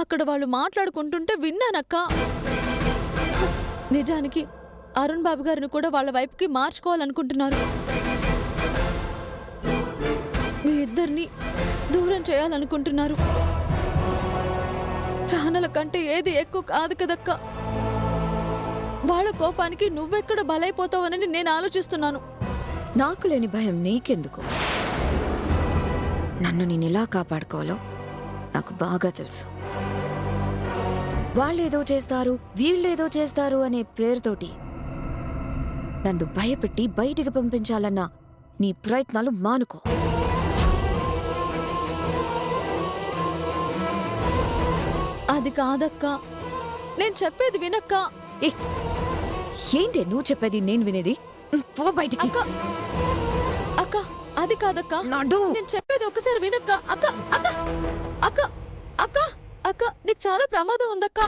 అక్కడ వాళ్ళు మాట్లాడుకుంటుంటే విన్నానక్క. నిజానికి అరుణ్ బాబు గారిని కూడా వాళ్ళ వైపుకి మార్చుకోవాలనుకుంటున్నారు. మీ ఇద్దరిని దూరం చేయాలనుకుంటున్నారు. ప్రాణాల కంటే ఏది ఎక్కువ కాదు కదక్క. వాళ్ళ కోపానికి నువ్వెక్కడ బలైపోతావనని నేను ఆలోచిస్తున్నాను. నాకు లేని భయం నీకెందుకు? నన్ను నేనెలా కాపాడుకోవాలో నాకు బాగా తెలుసు. వాళ్ళేదో చేస్తారు, వీళ్ళేదో చేస్తారు అనే పేరుతోటి నన్ను భయపెట్టి బయటికి పంపించాలన్న నీ ప్రయత్నాలు మానుకో. అది కాదక్క, నేను చెప్పేది వినక్క. ఏంటి నువ్వు చెప్పేది నేను వినేది? పో బయటికి. అక్క అక్క అది కాదక్క, నడు. నేను చెప్పేది ఒకసారి వినక్క. అక్క అక్క అక్క అక్క అక్క నీకు చాలా ప్రమాదం ఉందక్క.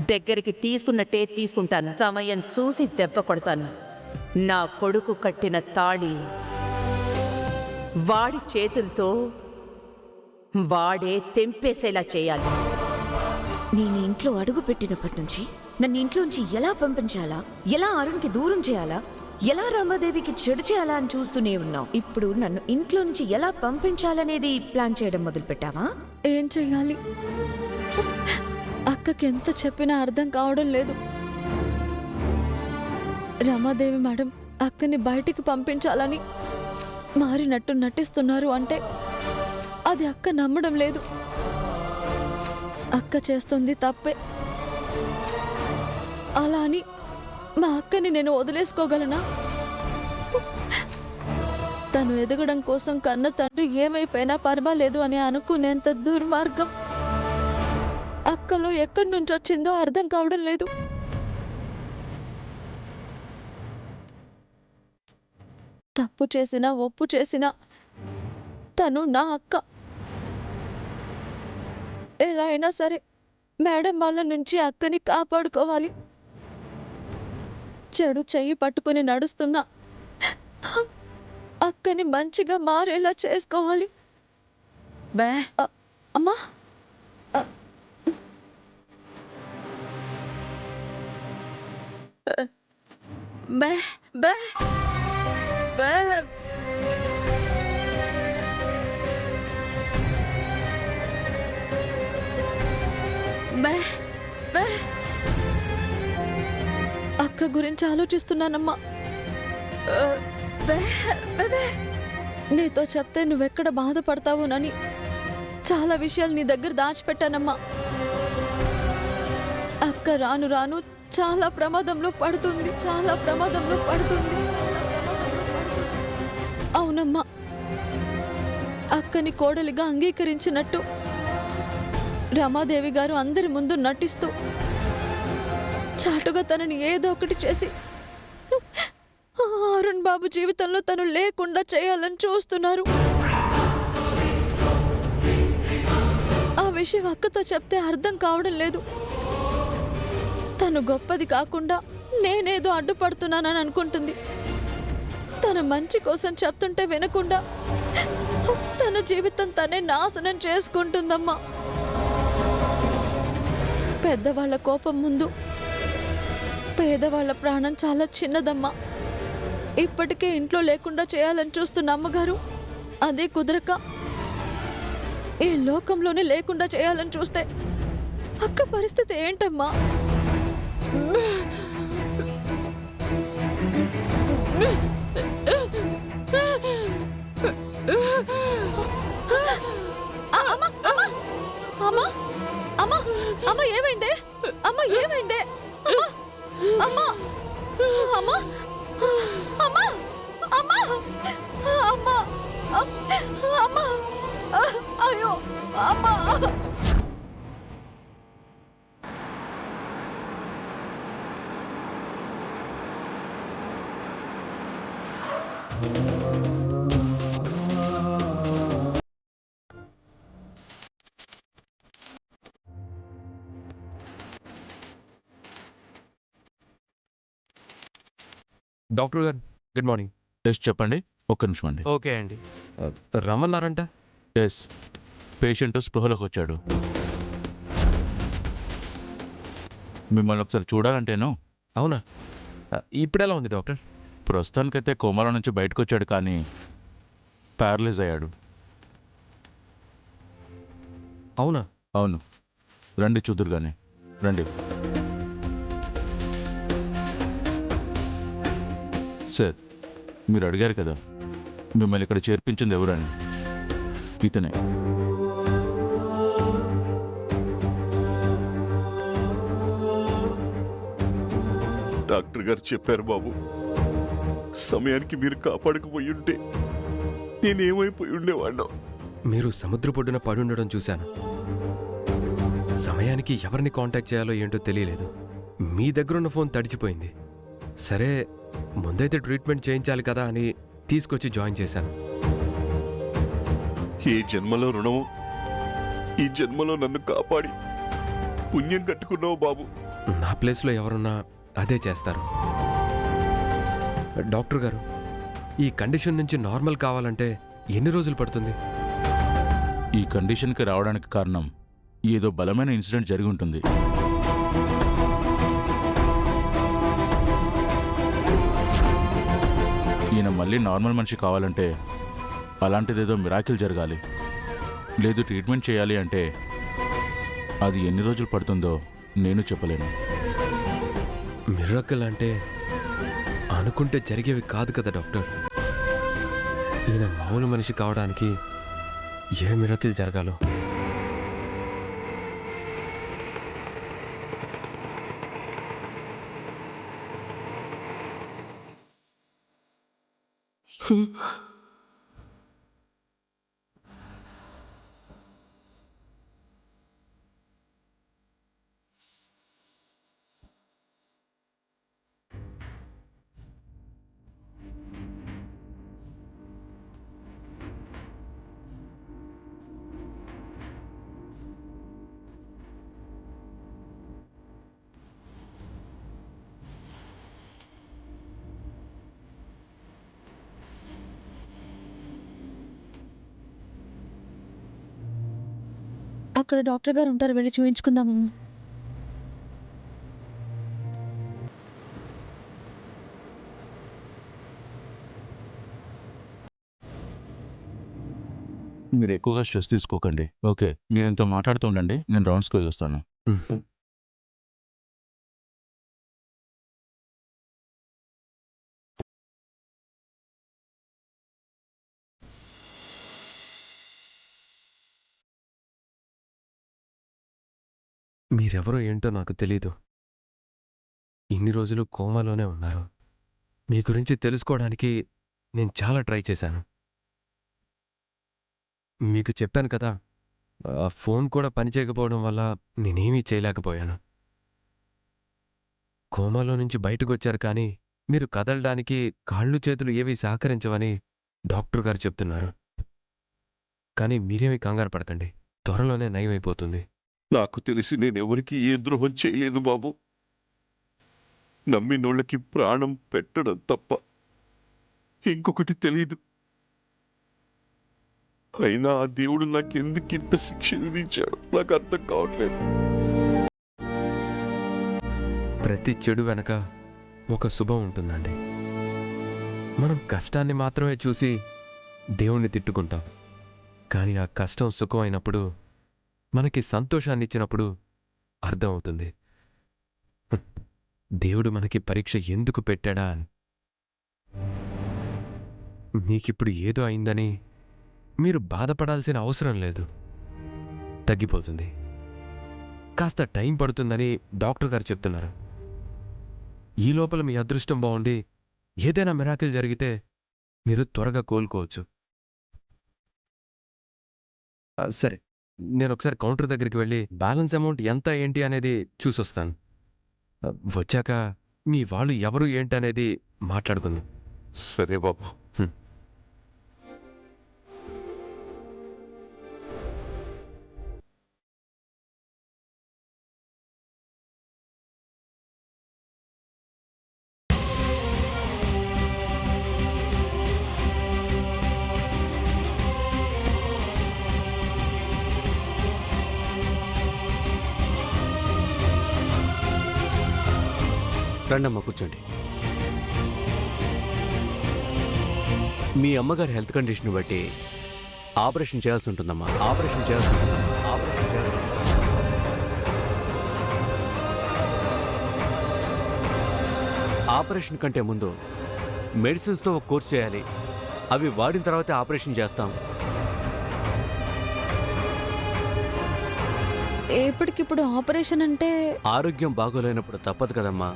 దగ్గరికి తీసుకున్నట్టే తీసుకుంటాను. సమయం చూసి దెబ్బ కొడతాను. నా కొడుకు కట్టిన తాళి వాడి చేతులతో వాడే తెంపేసేలా చేయాలి. నేను ఇంట్లో అడుగు పెట్టినప్పటి నుంచి నన్ను ఇంట్లోంచి ఎలా పంపించాలా, ఎలా అరుణ్కి దూరం చేయాలా, ఎలా రామాదేవికి చెడు చేయాలా అని చూస్తూనే ఉన్నావు. ఇప్పుడు నన్ను ఇంట్లో నుంచి ఎలా పంపించాలనేది ప్లాన్ చేయడం మొదలుపెట్టావా? ఏం చెయ్యాలి? అక్కకి ఎంత చెప్పినా అర్థం కావడం లేదు. రమాదేవి మేడం అక్కని బయటికి పంపించాలని మారినట్టు నటిస్తున్నారు అంటే అది అక్క నమ్మడం లేదు. అక్క చేస్తుంది తప్పే. అలా అని మా అక్కని నేను వదిలేసుకోగలనా? తను ఎదగడం కోసం కన్న తండ్రి ఏమైపోయినా పర్వాలేదు అని అనుకునేంత దుర్మార్గం అక్కలో ఎక్కడి నుంచి వచ్చిందో అర్థం కావడం లేదు. తప్పు చేసినా ఒప్పు చేసినా తను నా అక్క. ఎలా అయినా సరే మేడం వాళ్ళ నుంచి అక్కని కాపాడుకోవాలి. చెడు చెయ్యి పట్టుకుని నడుస్తున్నా అక్కని మంచిగా మారేలా చేసుకోవాలి. అమ్మా బే బే బే బే బే అక్క గురించి ఆలోచిస్తున్నానమ్మా. నీతో చెప్తే నువ్వెక్కడ బాధపడతావునని చాలా విషయాలు నీ దగ్గర దాచిపెట్టానమ్మా. అక్క రాను రాను చాలా ప్రమాదంలో పడుతుంది, చాలా ప్రమాదంలో పడుతుంది. అవునమ్మా, అక్కని కోడలిగా అంగీకరించినట్టు రమాదేవి గారు అందరి ముందు నటిస్తూ చాటుగా తనని ఏదో ఒకటి చేసి అరుణ్ బాబు జీవితంలో తను లేకుండా చేయాలని చూస్తున్నారు. ఆ విషయం అక్కతో చెప్తే అర్థం కావడం లేదు. తను గొప్పది కాకుండా నేనేదో అడ్డుపడుతున్నానని అనుకుంటుంది. తన మంచి కోసం చెప్తుంటే వినకుండా తన జీవితం తనే నాశనం చేసుకుంటుందమ్మా. పెద్దవాళ్ల కోపం ముందు పేదవాళ్ల ప్రాణం చాలా చిన్నదమ్మా. ఇప్పటికే ఇంట్లో లేకుండా చేయాలని చూస్తున్న అమ్మగారు అదే కుదరక ఈ లోకంలోనే లేకుండా చేయాలని చూస్తే అక్క పరిస్థితి ఏంటమ్మా? అమ్మా ఏమైందే? అమ్మా ఏమైందే? అమ్మా అమ్మా అమ్మా అమ్మా అమ్మా అమ్మా అయ్యో అమ్మా! డాక్టర్ గారు గుడ్ మార్నింగ్. టెస్ట్ చెప్పండి. ఒక్క నిమిషం అండి. ఓకే అండి. రమ్మన్నారంట. ఎస్, పేషెంట్ స్పృహలోకి వచ్చాడు. మిమ్మల్ని ఒకసారి చూడాలంటేను. అవునా? ఇప్పుడు ఎలా ఉంది డాక్టర్? ప్రస్తుతానికైతే కోమాలో నుంచి బయటకు వచ్చాడు, కానీ ప్యారలైజ్ అయ్యాడు. అవునా? అవును, రండి చూదురు కానీ. రండి సార్, మీరు అడిగారు కదా మిమ్మల్ని ఇక్కడ చేర్పించింది ఎవరని. ఇతనే. డాక్టర్ గారు చెప్పారు బాబు, సమయానికి మీరు కాపాడకపోయి ఉంటే నేనేమైపోయి ఉండేవాడినో. మీరు సముద్ర పొడ్డున పడి ఉండడం చూశాను. సమయానికి ఎవరిని కాంటాక్ట్ చేయాలో ఏంటో తెలియలేదు. మీ దగ్గరున్న ఫోన్ తడిచిపోయింది. సరే, ముందైతే ట్రీట్మెంట్ చేయించాలి కదా అని తీసుకొచ్చి జాయిన్ చేశాను. ఏ జన్మలో రుణమో ఈ జన్మలో నన్ను కాపాడి పుణ్యం కట్టుకున్నావు బాబు. నా ప్లేస్లో ఎవరున్నా అదే చేస్తారు. డాక్టర్ గారు, ఈ కండిషన్ నుంచి నార్మల్ కావాలంటే ఎన్ని రోజులు పడుతుంది? ఈ కండిషన్కి రావడానికి కారణం ఏదో బలమైన ఇన్సిడెంట్ జరిగి ఉంటుంది. ఈయన మళ్ళీ నార్మల్ మనిషి కావాలంటే అలాంటిదేదో మిరాకిల్ జరగాలి. లేదు ట్రీట్మెంట్ చేయాలి అంటే అది ఎన్ని రోజులు పడుతుందో నేను చెప్పలేను. మిరాకిల్ అంటే అనుకుంటే జరిగేవి కాదు కదా డాక్టర్. ఈయన మామూలు మనిషి కావడానికి ఏ మిరాకిల్ జరగాలో. అక్కడ డాక్టర్ గారు ఉంటారు, వెళ్ళి చూయించుకుందాము. మీరు ఎక్కువగా స్ట్రెస్ తీసుకోకండి. ఓకే, మీరు ఇంత మాట్లాడుతూ ఉండండి, నేను రౌండ్స్కి వెళ్ళి వస్తాను. మీరెవరో ఏంటో నాకు తెలీదు. ఇన్ని రోజులు కోమాలోనే ఉన్నారు. మీ గురించి తెలుసుకోవడానికి నేను చాలా ట్రై చేశాను. మీకు చెప్పాను కదా, ఆ ఫోన్ కూడా పనిచేయకపోవడం వల్ల నేనేమీ చేయలేకపోయాను. కోమాలో నుంచి బయటకు వచ్చారు, కానీ మీరు కదలడానికి కాళ్ళు చేతులు ఏవీ సహకరించవని డాక్టర్ గారు చెప్తున్నారు. కానీ మీరేమీ కంగారు పడకండి, త్వరలోనే నయమైపోతుంది. నాకు తెలిసి నేనెవరికి ఏ ద్రోహం చేయలేదు బాబు. నమ్మినోళ్ళకి ప్రాణం పెట్టడం తప్ప ఇంకొకటి తెలీదు. అయినా ఆ దేవుడు నాకెందుకు ఇంత శిక్ష విధించాడు నాకు అర్థం కావట్లేదు. ప్రతి చెడు వెనక ఒక శుభం ఉంటుందండి. మనం కష్టాన్ని మాత్రమే చూసి దేవుణ్ణి తిట్టుకుంటాం, కానీ ఆ కష్టం సుఖమైనప్పుడు, మనకి సంతోషాన్ని ఇచ్చినప్పుడు అర్థమవుతుంది దేవుడు మనకి పరీక్ష ఎందుకు పెట్టాడా అని. మీకిప్పుడు ఏదో అయిందని మీరు బాధపడాల్సిన అవసరం లేదు, తగ్గిపోతుంది. కాస్త టైం పడుతుందని డాక్టర్ గారు చెప్తున్నారు. ఈ లోపల మీ అదృష్టం బాగుండి ఏదైనా మిరాకిల్ జరిగితే మీరు త్వరగా కోలుకోవచ్చు. సరే, నేను ఒకసారి కౌంటర్ దగ్గరికి వెళ్ళి బ్యాలెన్స్ అమౌంట్ ఎంత ఏంటి అనేది చూసొస్తాను. వచ్చాక మీ వాళ్ళు ఎవరు ఏంటి అనేది మాట్లాడుకుందాం. సరే బాబు. రండమ్మా కూర్చోండి. మీ అమ్మగారి హెల్త్ కండిషన్ బట్టి ఆపరేషన్ చేయాల్సి ఉంటుందమ్మా. ఆపరేషన్ చేయాల్సి ఉంటుందమ్మా. ఆపరేషన్ చేయాల్సి ఉంటుంది. ఆపరేషన్ కంటే ముందు మెడిసిన్స్తో ఒక కోర్స్ చేయాలి. అవి వాడిన తర్వాతే ఆపరేషన్ చేస్తాం. ఎప్పటికిప్పుడు ఆపరేషన్ అంటే ఆరోగ్యం బాగోలేనప్పుడు తప్పదు కదమ్మా.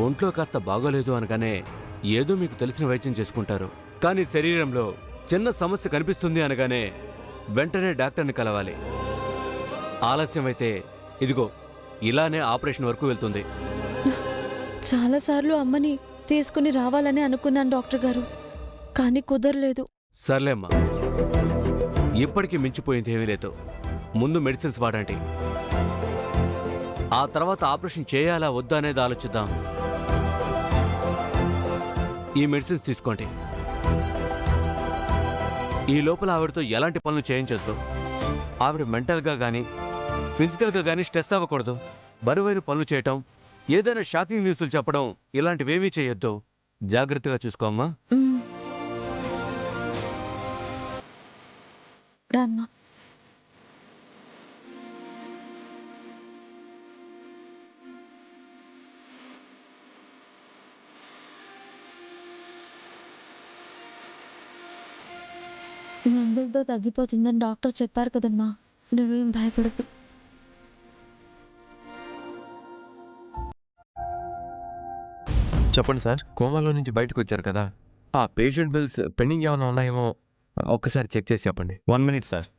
ఒంట్లో కాస్త బాగోలేదు అనగానే ఏదో మీకు తెలిసిన వైద్యం చేసుకుంటారు. కానీ శరీరంలో చిన్న సమస్య కనిపిస్తుంది అనగానే వెంటనే డాక్టర్ని కలవాలి. ఆలస్యం అయితే ఇదిగో ఇలానే ఆపరేషన్ వరకు వెళ్తుంది. చాలాసార్లు అమ్మని తీసుకుని రావాలని అనుకున్నాను డాక్టర్ గారు, కానీ కుదరలేదు. సర్లేమ్మా, ఇప్పటికీ మించిపోయింది ఏమీ లేదు. ముందు మెడిసిన్స్ వాడండి. ఆ తర్వాత ఆపరేషన్ చేయాలా వద్దా అనేది ఆలోచిద్దాం. ఈ మెడిసిన్స్ తీసుకోండి. ఈ లోపల ఆవిడతో ఎలాంటి పనులు చేయించొద్దు. ఆవిడ మెంటల్గా కానీ ఫిజికల్గా కానీ స్ట్రెస్ అవ్వకూడదు. బరువైన పనులు చేయటం, ఏదైనా షాకింగ్ న్యూస్లు చెప్పడం ఇలాంటివేమీ చేయొద్దు. జాగ్రత్తగా చూసుకోమ్మా. రామ్మా. మందులతో తగ్గిపోతుందని డాక్టర్ చెప్పారు కదమ్మా, నువ్వేం భయపడకు. చెప్పండి సార్. కోమాలో నుంచి బయటకు వచ్చారు కదా, ఆ పేషెంట్ బిల్స్ పెండింగ్ ఏమైనా ఉన్నాయేమో ఒక్కసారి చెక్ చేసి చెప్పండి. 1 minute సార్.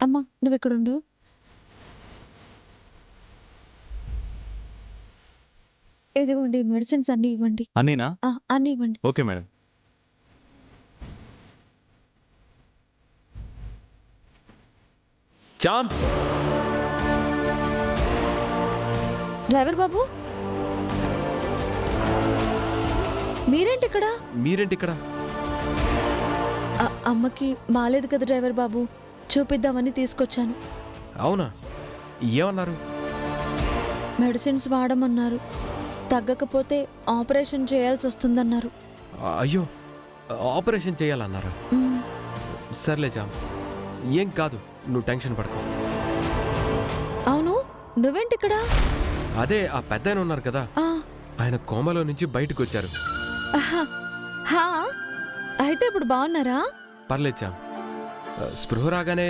అమ్మా నువ్వు ఎక్కడుండు. ఇదిగోండి మెడిసిన్స్ అన్నీ ఇవ్వండి. అన్నీనా? అన్నీ ఇవ్వండి. Okay madam. చాంప్, డ్రైవర్ బాబు, మీరేంటి ఇక్కడ? మీరేంటి ఇక్కడ? అమ్మకి బాలేదు కదా డ్రైవర్ బాబు, చూపిద్దామని తీసుకొచ్చాను. అవునా? ఏమన్నారు? మెడిసిన్స్ వాడమన్నారు, తగ్గకపోతే ఆపరేషన్ చేయాల్సి వస్తుందన్నారు. అయ్యో, ఆపరేషన్ చేయాలన్నారా? మ్, సర్లే చాంప్, ఏం కాదు, నువ్వు టెన్షన్ పడకు. అవును, నువ్వేంటి ఇక్కడ? అదే ఆ పెద్దాయన ఉన్నారు కదా, ఆ, ఆయన కోమలో నుంచి బయటకు వచ్చారు. ఆహా, హా, అయితే ఇప్పుడు బాగున్నారా? పర్లేదు చాంప్. స్పృహ రాగానే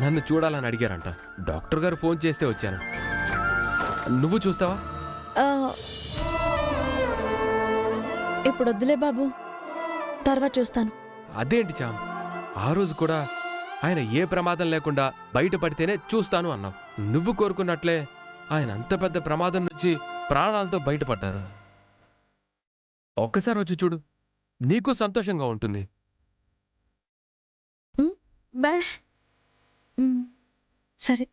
నన్ను చూడాలని అడిగారంట. డాక్టర్ గారు ఫోన్ చేస్తే వచ్చాను. నువ్వు చూస్తావా? ఆ, ఇప్పుడు వద్దులే బాబు, తర్వాత చూస్తాను. అదేంటి చాంప్, ఆ రోజు కూడా ఆయన ఏ ప్రమాదం లేకుండా బయటపడితేనే చూస్తాను అన్నావు. నువ్వు కోరుకున్నట్లే ఆయన అంత పెద్ద ప్రమాదం నుంచి ప్రాణాలతో బయటపడ్డారు. ఒక్కసారి వచ్చి చూడు, నీకు సంతోషంగా ఉంటుంది. బాయ్. సరే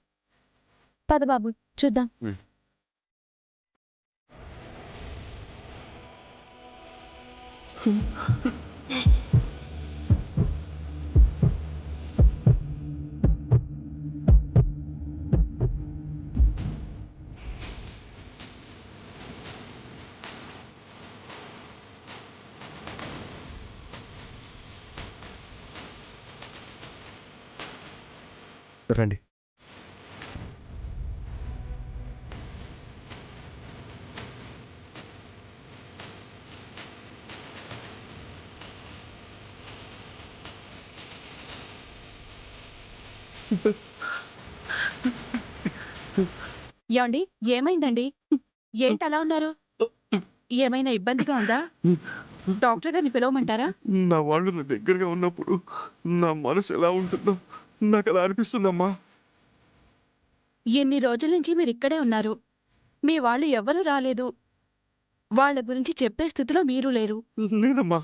పద బాబు, చూద్దాం. రండి. ఏమండి ఏమైందండి? ఏంటి అలా ఉన్నారు? ఏమైనా ఇబ్బందిగా ఉందా? డాక్టర్ గారిని పిలవమంటారా? నా వాళ్ళు నా దగ్గరగా ఉన్నప్పుడు నా మనసు ఎలా ఉంటుందో నాకు అలా అనిపిస్తుందమ్మా. ఎన్ని రోజుల నుంచి మీరు ఇక్కడే ఉన్నారు. మీ వాళ్ళు ఎవరూ రాలేదు. వాళ్ళ గురించి చెప్పే స్థితిలో మీరు లేరు. లేదమ్మా,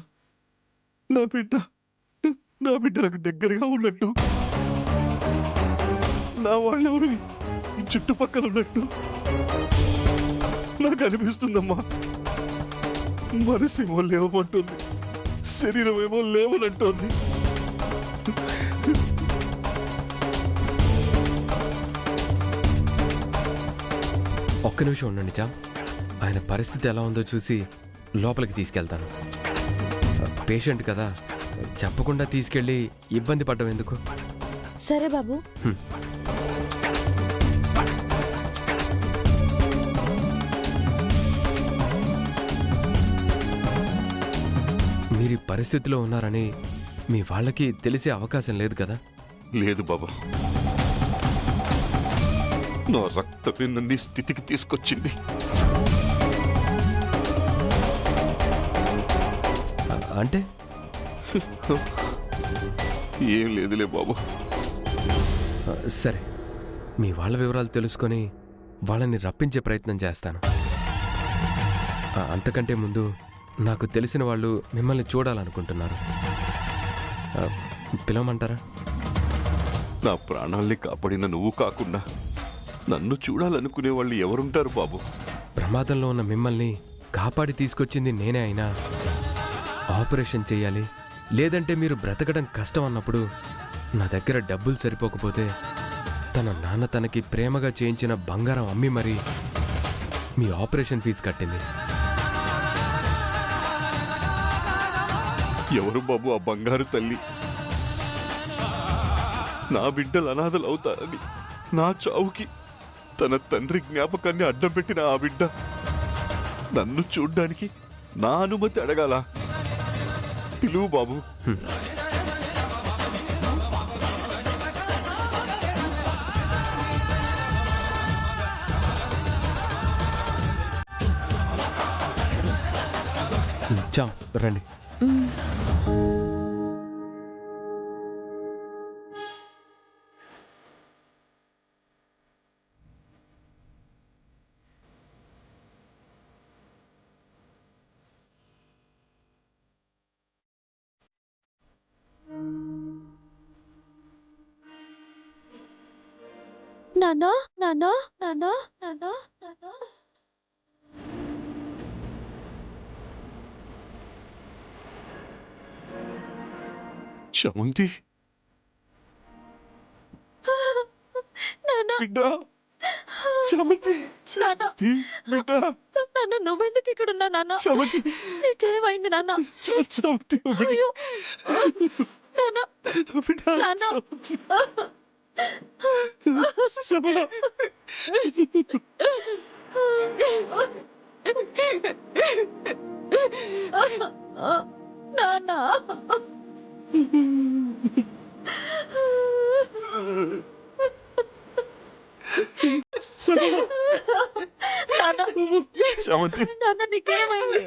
నా బిడ్డ నాకు దగ్గరగా ఉన్నట్టు, నా వాళ్ళెవరు ఈ చుట్టుపక్కల ఉన్నట్టు నాకు అనిపిస్తుందమ్మా. మనసేమో లేవమంటుంది, శరీరం ఏమో లేవనంటోంది. ఒక్క నిమిషం ఉండండి చామ్. ఆయన పరిస్థితి ఎలా ఉందో చూసి లోపలికి తీసుకెళ్తాను. పేషెంట్ కదా, చెప్పకుండా తీసుకెళ్ళి ఇబ్బంది పడ్డం ఎందుకు? సరే బాబు. మీరు ఈ పరిస్థితిలో ఉన్నారని మీ వాళ్ళకి తెలిసే అవకాశం లేదు కదా? లేదు బాబా, నా రక్తమే నన్ను ఈ స్థితికి తీసుకొచ్చింది. అంటే ఏం లేదులే బాబు. సరే, మీ వాళ్ళ వివరాలు తెలుసుకొని వాళ్ళని రప్పించే ప్రయత్నం చేస్తాను. అంతకంటే ముందు నాకు తెలిసిన వాళ్ళు మిమ్మల్ని చూడాలనుకుంటున్నారు. పిలవమంటారా? నా ప్రాణాల్ని కాపాడిన నువ్వు కాకుండా నన్ను చూడాలనుకునే వాళ్ళు ఎవరుంటారు బాబు? ప్రమాదంలో ఉన్న మిమ్మల్ని కాపాడి తీసుకొచ్చింది నేనే అయినా ఆపరేషన్ చేయాలి, లేదంటే మీరు బ్రతకడం కష్టం అన్నప్పుడు నా దగ్గర డబ్బులు సరిపోకపోతే తన నాన్న తనకి ప్రేమగా చేయించిన బంగారం అమ్మి మరీ మీ ఆపరేషన్ ఫీజు కట్టింది. ఎవరు బాబు ఆ బంగారు తల్లి? నా బిడ్డలు అనాథలు అవుతారని నా చావుకి తన తండ్రి జ్ఞాపకాన్ని అడ్డం పెట్టిన ఆ బిడ్డ నన్ను చూడ్డానికి నా అనుమతి అడగాల? పిలువు బాబు. చామ్, రండి. నాన్నా, నాన్నా, నాన్నా, నాన్నా, నాన్నా. శమంతి నాన్నా, బిడ్డ, శమంతి, శమంతి బిడ్డ, నాన్న నువ్వెందుకు ఇక్కడ ఉన్నా నాన్న? శమంతి, నీకేమైంది నాన్న? శమంతి బిడ్డ, అయ్యో నాన్న, బిడ్డ, నాన్న. శమల. నాన్న, నాన్న, శమంతి, నాన్న నీకేమైంది?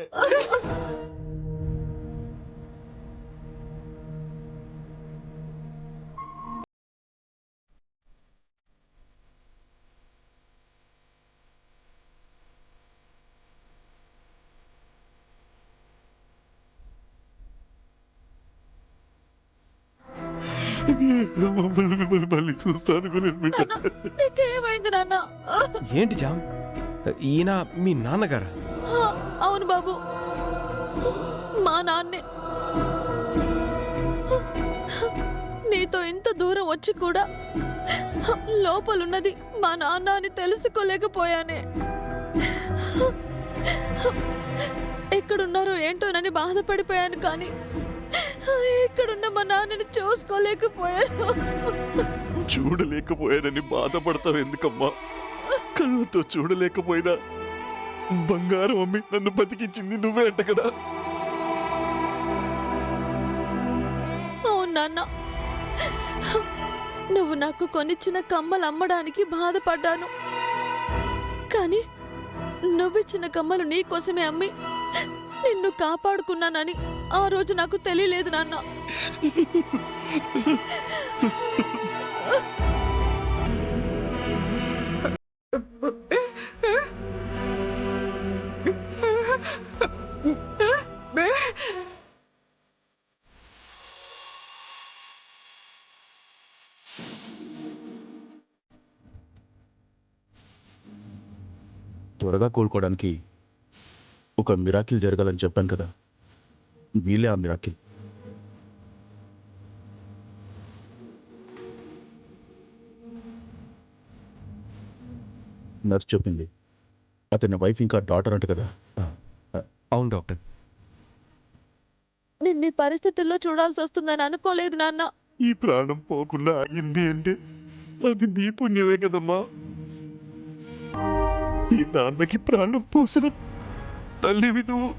మిమ్మల్ని మళ్ళీ చూస్తాను బిడ్డ. నీకేమైంది నాన్న? ఏంటి జామ్, ఈయన మీ నాన్నగారా? అవును బాబు, మా నాన్నే. నీతో ఇంత దూరం వచ్చి కూడా లోపలున్నది మా నాన్న అని తెలుసుకోలేకపోయానే. ఎక్కడున్నారో ఏంటోనని బాధపడిపోయాను, కానీ ఇక్కడున్న మా నాన్నని చూసుకోలేకపోయాను. చూడలేకపోయానని బాధపడతావు ఎందుకమ్మా? కళ్ళతో చూడలేకపోయినా బంగారం అమ్మి నన్ను బతికించింది నువ్వే అంట కదా. అవును నాన్న, నువ్వు నాకు కొనిచ్చిన కమ్మలు అమ్మడానికి బాధపడ్డాను. కానీ నువ్విచ్చిన కమ్మలు నీ కోసమే అమ్మి నిన్ను కాపాడుకున్నానని ఆ రోజు నాకు తెలియలేదు నాన్న. త్వరగా కోలుకోవడానికి ఒక మిరాకిల్ జరగాలని చెప్పాను కదా, వీలే ఆ మిరాకిల్. నర్స్ చెప్పింది అతని వైఫ్ ఇంకా డాటర్ అంట కదా. అవును డాక్టర్. నిన్ను ఈ పరిస్థితుల్లో చూడాల్సి వస్తుందని అనుకోలేదు నాన్న. ఈ ప్రాణం పోకుండా ఆగింది అంటే అది నీ పుణ్యమే కదమ్మా. ఈ నాన్నకి ప్రాణం పోసిన తల్లివి నువ్వు.